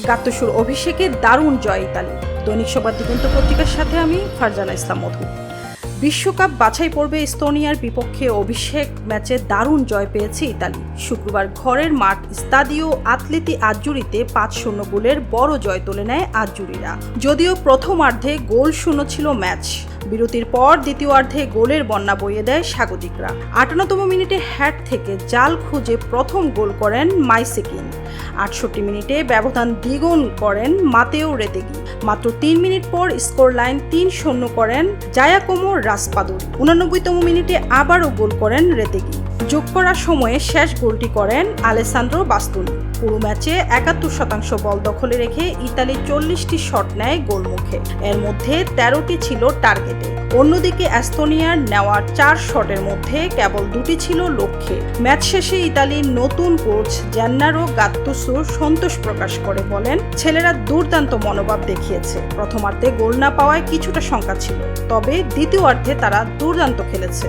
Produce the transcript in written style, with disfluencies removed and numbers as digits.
গাত্তুসোর অভিষেকে দারুণ জয় ইতালি। দৈনিক সবার দিগন্ত পত্রিকার সাথে আমি ফারজানা ইসলাম মধু। বিশ্বকাপ বাছাই পর্বে এস্তোনিয়ার বিপক্ষে অভিষেক ম্যাচে দারুণ জয় পেয়েছে ইতালি। শুক্রবার ঘরের মাঠ স্তাদিও আতলেতি আজ্জুরিতে ৫-০ গোলের বড় জয় তুলে নেয় আজ্জুরিরা। যদিও প্রথমার্ধে গোল শূন্য ছিল ম্যাচ, বিরতির পর দ্বিতীয়ার্ধে গোলের বন্যা বইয়ে দেয় স্বাগতিকরা। ৫৮তম মিনিটে হ্যাট থেকে জাল খুঁজে প্রথম গোল করেন মাইসেকিন। ৬৮ মিনিটে ব্যবধান দ্বিগুণ করেন মাতেও রেতেগি। মাত্র ৩ মিনিট পর স্কোর লাইন ৩-০ করেন জায়াকোমো রাসপাদোরি। ৮৯তম মিনিটে আবারও গোল করেন রেতেগি। যোগ করার সময়ে শেষ গোলটি করেন আলেসান্দ্রো বাস্তুনি। পুরো ম্যাচে ৭১% বল দখলে রেখে ইতালি ৪০টি শট নেয় গোলমুখে, এর মধ্যে ১৩টি ছিল টার্গেটে। অন্যদিকে এস্তোনিয়ার নেওয়া ৪ শটের মধ্যে কেবল ২টি ছিল লক্ষ্যে। ম্যাচ শেষে ইতালির নতুন কোচ জেন্নারো গাত্তুসো সন্তোষ প্রকাশ করে বলেন, ছেলেরা দুর্দান্ত মনোভাব দেখিয়েছে। প্রথমার্ধে গোল না পাওয়ায় কিছুটা শঙ্কা ছিল, তবে দ্বিতীয়ার্ধে তারা দুর্দান্ত খেলেছে।